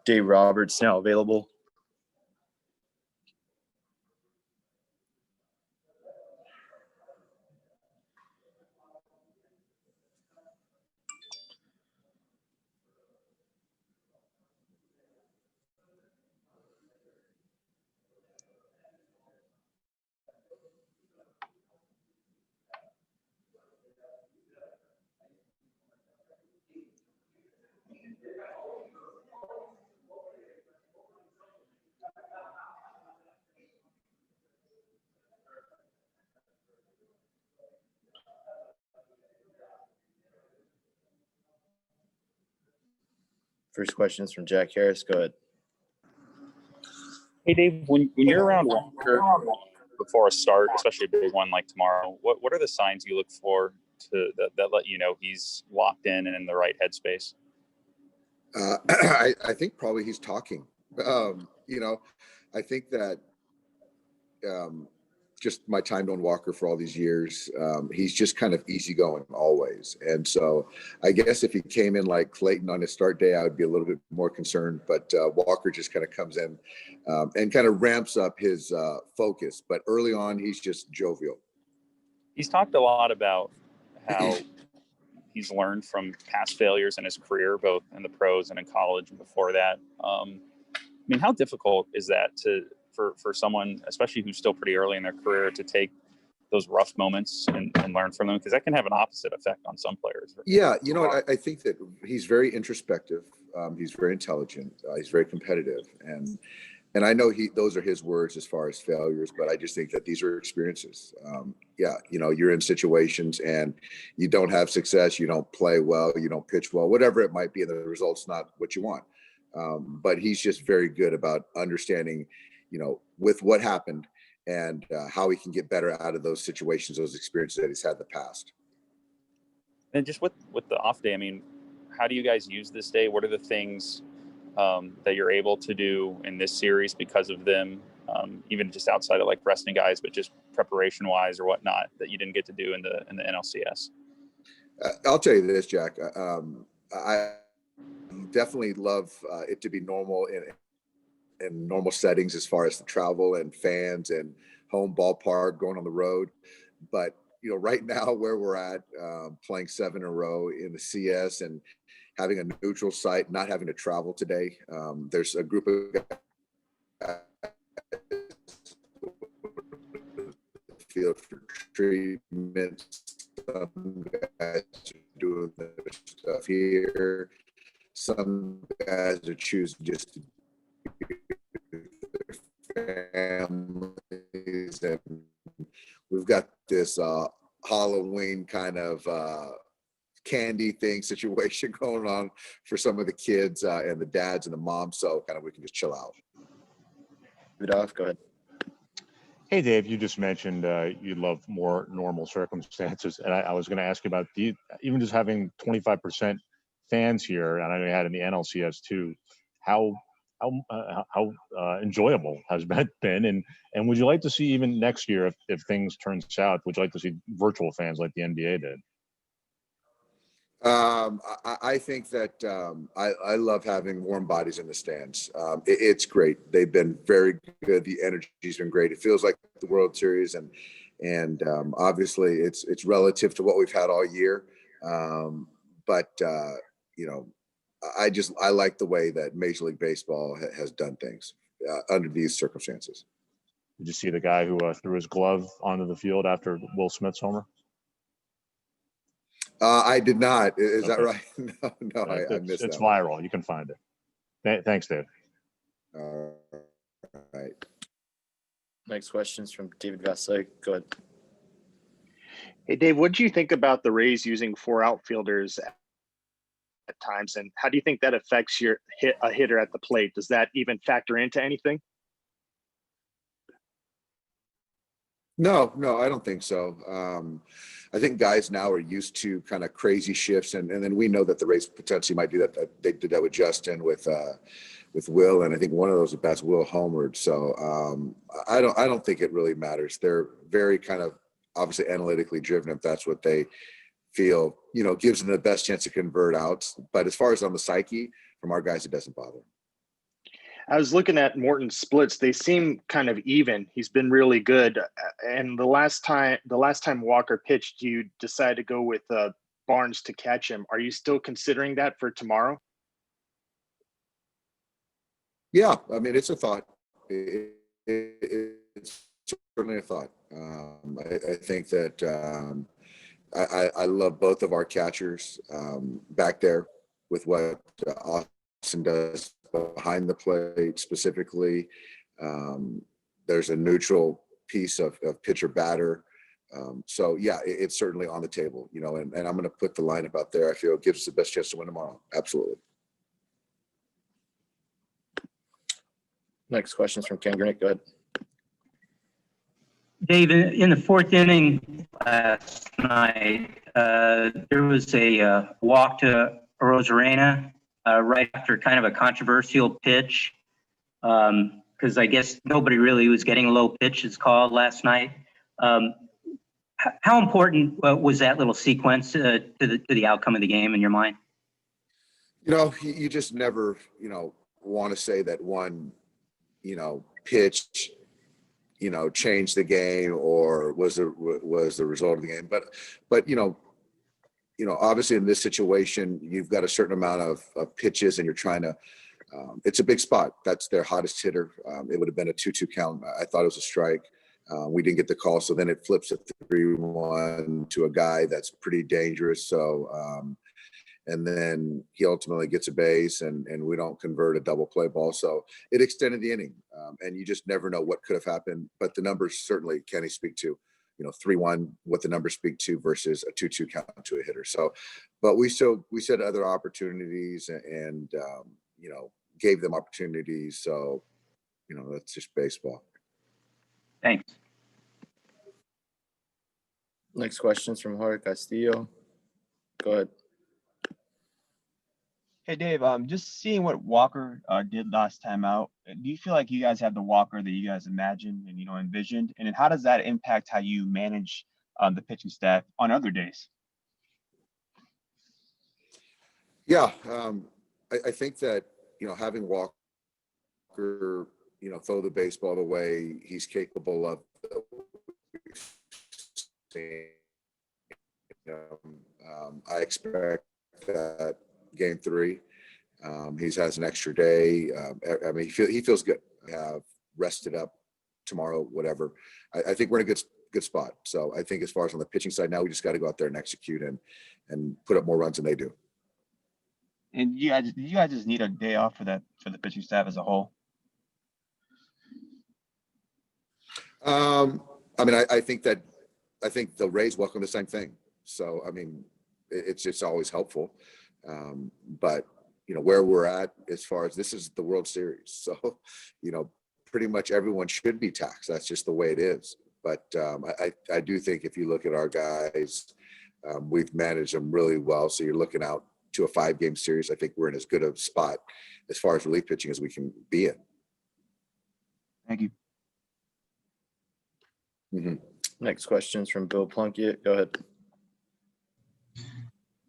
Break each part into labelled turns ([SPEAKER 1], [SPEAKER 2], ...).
[SPEAKER 1] Dave Roberts now available? First question is from Jack Harris. Go ahead.
[SPEAKER 2] Hey, Dave, when you're around Walker before a start, especially a big one like tomorrow, what are the signs you look for that let you know he's locked in and in the right headspace?
[SPEAKER 3] I think probably he's talking. I think that just my time on Walker for all these years, he's just kind of easygoing always. And so I guess if he came in like Clayton on his start day, I would be a little bit more concerned. But Walker just kind of comes in and kind of ramps up his focus. But early on, he's just jovial.
[SPEAKER 2] He's talked a lot about how he's learned from past failures in his career, both in the pros and in college and before that. How difficult is that for someone, especially who's still pretty early in their career, to take those rough moments and learn from them? Because that can have an opposite effect on some players.
[SPEAKER 3] Yeah, I think that he's very introspective. He's very intelligent. He's very competitive. And I know those are his words as far as failures, but I just think that these are experiences. You're in situations and you don't have success, you don't play well, you don't pitch well, whatever it might be, and the result's not what you want. But he's just very good about understanding, with what happened and how he can get better out of those situations, those experiences that he's had in the past.
[SPEAKER 2] And just with the off day, how do you guys use this day? What are the things that you're able to do in this series because of them, even just outside of like resting guys, but just preparation wise or whatnot that you didn't get to do in the NLCS?
[SPEAKER 3] I'll tell you this, Jack. I definitely love it to be normal in normal settings as far as the travel and fans and home ballpark, going on the road. But, right now where we're at, playing 7 in a row in the CS and having a neutral site, not having to travel today. There's a group of guys field for treatment. Some guys are doing their stuff here. Some guys are choosing just to be with their families. And we've got this Halloween kind of candy thing situation going on for some of the kids and the dads and the moms, so kind of we can just chill out.
[SPEAKER 1] Go ahead.
[SPEAKER 4] Hey, Dave, you just mentioned you love more normal circumstances, and I was going to ask you about even just having 25% fans here, and I know you had in the NLCS too. How enjoyable has that been, and would you like to see even next year if things turn south? Would you like to see virtual fans like the NBA did?
[SPEAKER 3] I think that I love having warm bodies in the stands. It's great. They've been very good. The energy's been great. It feels like the World Series, and obviously it's relative to what we've had all year. But I like the way that Major League Baseball has done things under these circumstances.
[SPEAKER 4] Did you see the guy who threw his glove onto the field after Will Smith's homer?
[SPEAKER 3] I did not. Is
[SPEAKER 4] Okay.
[SPEAKER 3] that right? No, I missed that.
[SPEAKER 4] It's viral. You can find it. Thanks, Dave.
[SPEAKER 3] All right.
[SPEAKER 1] Next question is from David Vassegh. Go ahead.
[SPEAKER 5] Hey, Dave, what do you think about the Rays using 4 outfielders at times, and how do you think that affects a hitter at the plate? Does that even factor into anything?
[SPEAKER 3] No, I don't think so. I think guys now are used to kind of crazy shifts, and then we know that the Rays potentially might do that. They did that with Justin, with Will, and I think one of those at-bats Will homered. So I don't think it really matters. They're very kind of obviously analytically driven if that's what they feel, gives them the best chance to convert outs. But as far as on the psyche from our guys, it doesn't bother.
[SPEAKER 5] I was looking at Morton's splits. They seem kind of even. He's been really good. And the last time Walker pitched, you decided to go with Barnes to catch him. Are you still considering that for tomorrow?
[SPEAKER 3] Yeah, I mean, it's a thought. It's certainly a thought. I think that I love both of our catchers back there with what Austin does behind the plate specifically. There's a neutral piece of pitcher batter. So yeah, it's certainly on the table, you know, and I'm going to put the lineup out there. I feel it gives us the best chance to win tomorrow. Absolutely.
[SPEAKER 1] Next question is from Ken Gurnick. Go ahead.
[SPEAKER 6] Dave, in the fourth inning last night, there was a walk to Rosarena right after kind of a controversial pitch, because I guess nobody really was getting low pitches called last night. How important was that little sequence to the outcome of the game in your mind?
[SPEAKER 3] You know, you just never, you know, want to say that one, you know, pitch, you know, changed the game or was the result of the game. But you know, obviously in this situation, you've got a certain amount of pitches and you're trying to, it's a big spot. That's their hottest hitter. It would have been a 2-2 count. I thought it was a strike. We didn't get the call. So then it flips a 3-1 to a guy that's pretty dangerous. So, and then he ultimately gets a base and we don't convert a double play ball. So it extended the inning and you just never know what could have happened, but the numbers certainly Kenny speak to, you know, 3-1, what the numbers speak to versus a 2-2 count to a hitter. So, but we said other opportunities and you know, gave them opportunities. So, you know, that's just baseball.
[SPEAKER 6] Thanks.
[SPEAKER 1] Next question is from Jorge Castillo. Go ahead.
[SPEAKER 7] Hey, Dave, just seeing what Walker did last time out, do you feel like you guys have the Walker that you guys imagined and, you know, envisioned? And then how does that impact how you manage the pitching staff on other days?
[SPEAKER 3] Yeah, I think that, you know, having Walker, you know, throw the baseball the way he's capable of, I expect that game 3, he has an extra day. I mean, he feels good. Have rested up tomorrow, whatever. I think we're in a good spot. So I think as far as on the pitching side, now we just got to go out there and execute and put up more runs than they do.
[SPEAKER 7] And you guys just need a day off for the pitching staff as a whole?
[SPEAKER 3] I mean, I think the Rays welcome the same thing. So, I mean, it's always helpful. But, you know, where we're at as far as this is the World Series. So, you know, pretty much everyone should be taxed. That's just the way it is. But I do think if you look at our guys, we've managed them really well. So you're looking out to a 5-game series. I think we're in as good a spot as far as relief pitching as we can be in.
[SPEAKER 7] Thank you.
[SPEAKER 3] Mm-hmm.
[SPEAKER 1] Next question is from Bill Plunkett. Go ahead.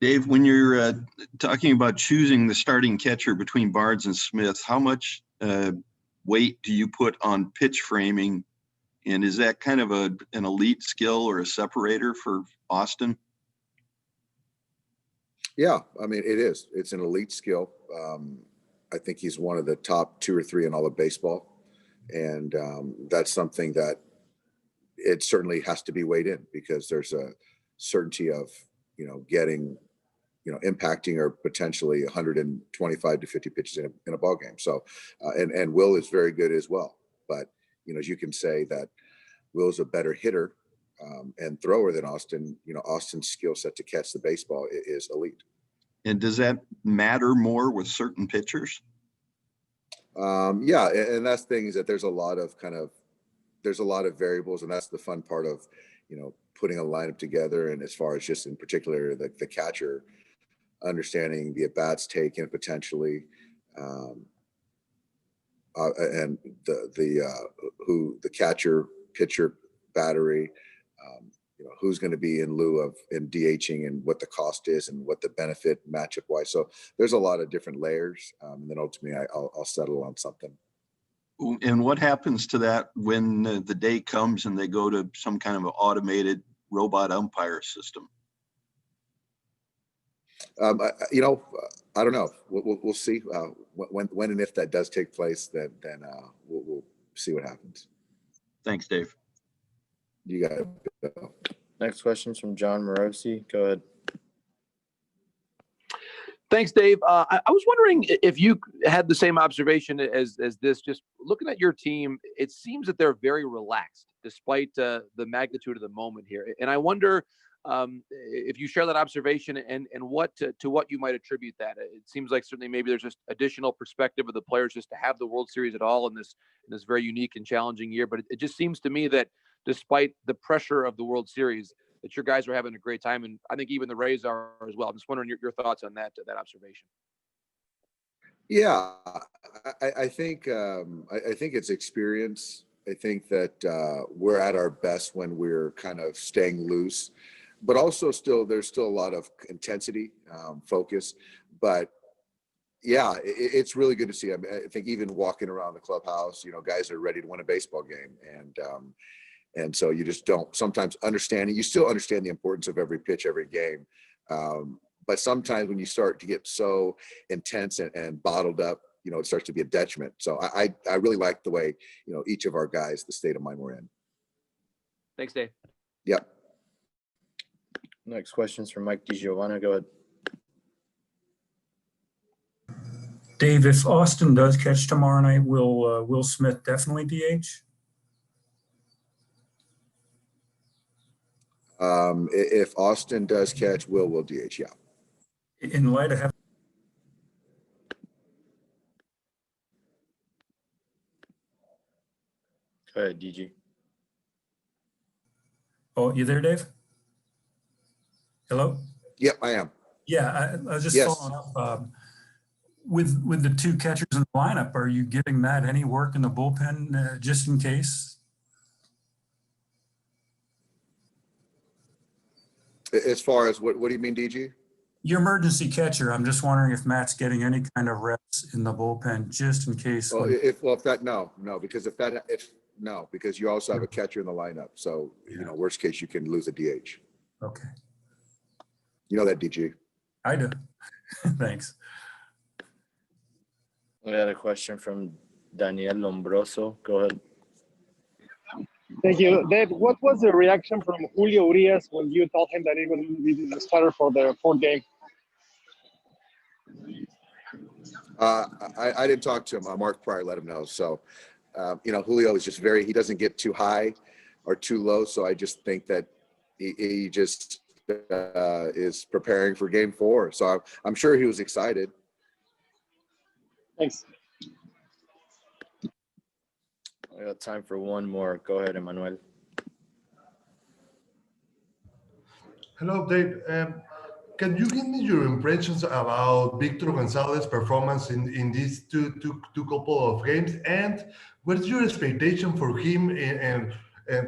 [SPEAKER 8] Dave, when you're talking about choosing the starting catcher between Barnes and Smith, how much weight do you put on pitch framing? And is that kind of an elite skill or a separator for Austin?
[SPEAKER 3] Yeah, I mean, it is. It's an elite skill. I think he's one of the top 2 or 3 in all of baseball. And that's something that it certainly has to be weighed in because there's a certainty of, you know, getting, you know, impacting or potentially 125 to 50 pitches in a ball game. So, and Will is very good as well. But, you know, as you can say that Will's a better hitter and thrower than Austin, you know, Austin's skill set to catch the baseball is elite.
[SPEAKER 8] And does that matter more with certain pitchers?
[SPEAKER 3] Yeah. And that's the thing is that there's a lot of variables, and that's the fun part of, you know, putting a lineup together. And as far as just in particular, the catcher, understanding the at-bats taken potentially, and the catcher, pitcher, battery, you know, who's going to be in lieu of in DHing and what the cost is and what the benefit matchup wise. So there's a lot of different layers. And then ultimately I'll settle on something.
[SPEAKER 8] And what happens to that when the day comes and they go to some kind of an automated robot umpire system?
[SPEAKER 3] I don't know. We'll see when and if that does take place. Then we'll see what happens.
[SPEAKER 8] Thanks, Dave.
[SPEAKER 3] You got it.
[SPEAKER 1] Next question is from Jon Morosi. Go ahead.
[SPEAKER 9] Thanks, Dave. I was wondering if you had the same observation as this. Just looking at your team, it seems that they're very relaxed despite the magnitude of the moment here. And I wonder if you share that observation and what to what you might attribute that. It seems like certainly maybe there's just additional perspective of the players just to have the World Series at all in this very unique and challenging year. But it just seems to me that despite the pressure of the World Series, that your guys are having a great time, and I think even the Rays are as well. I'm just wondering your thoughts on that observation.
[SPEAKER 3] Yeah, I think it's experience. I think that we're at our best when we're kind of staying loose, but also there's still a lot of intensity, focus. But yeah, it's really good to see. I think even walking around the clubhouse, guys are ready to win a baseball game, and so you just don't sometimes understand it. You still understand the importance of every pitch, every game. But sometimes when you start to get so intense and bottled up, it starts to be a detriment. So I really like the way, each of our guys, the state of mind we're in.
[SPEAKER 9] Thanks, Dave.
[SPEAKER 3] Yep.
[SPEAKER 1] Next question is from Mike DiGiovanna. Go ahead.
[SPEAKER 10] Dave, if Austin does catch tomorrow night, will Will Smith definitely DH?
[SPEAKER 3] If Austin does catch, will DH, yeah.
[SPEAKER 10] In light of having
[SPEAKER 1] Go ahead, DG.
[SPEAKER 10] Oh, you there, Dave? Hello?
[SPEAKER 3] Yep, I am.
[SPEAKER 10] Yeah, I was just
[SPEAKER 3] Yes.
[SPEAKER 10] following up. With the two catchers in the lineup, are you giving Matt any work in the bullpen just in case?
[SPEAKER 3] As far as what do you mean, DG?
[SPEAKER 10] Your emergency catcher, I'm just wondering if Matt's getting any kind of reps in the bullpen just in case.
[SPEAKER 3] Well, because you also have a catcher in the lineup. So, worst case, you can lose a DH.
[SPEAKER 10] Okay.
[SPEAKER 3] You know that, DG.
[SPEAKER 10] I do. Thanks.
[SPEAKER 1] We had a question from Daniel Lombroso. Go ahead.
[SPEAKER 11] Thank you. Dave, what was the reaction from Julio Urias when you told him that he was going to be the starter for the fourth game?
[SPEAKER 3] I didn't talk to him. Mark Pryor let him know. So, Julio is just he doesn't get too high or too low. So I just think that he just is preparing for game 4. So I'm sure he was excited.
[SPEAKER 11] Thanks.
[SPEAKER 1] We got time for one more. Go ahead, Emmanuel.
[SPEAKER 12] Hello, Dave. Can you give me your impressions about Victor Gonzalez's performance in these two couple of games, and what's your expectation for him and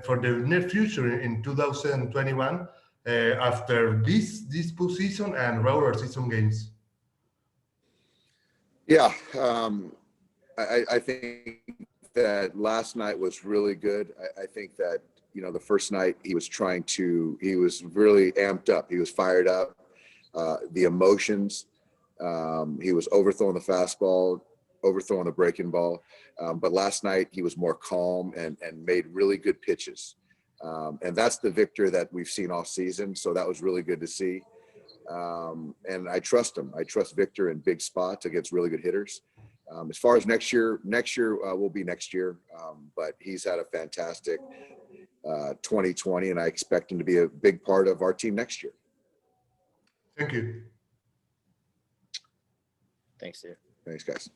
[SPEAKER 12] for the near future in 2021 after this postseason and regular season games?
[SPEAKER 3] Yeah, I think that last night was really good. I think that the first night he was really amped up. He was fired up. The emotions, he was overthrowing the fastball, overthrowing the breaking ball. But last night he was more calm and made really good pitches. And that's the Victor that we've seen all season. So that was really good to see. And I trust him. I trust Victor in big spots against really good hitters. As far as next year will be next year. But he's had a fantastic 2020, and I expect him to be a big part of our team next year.
[SPEAKER 12] Thank you.
[SPEAKER 1] Thanks, Dave.
[SPEAKER 3] Thanks, guys.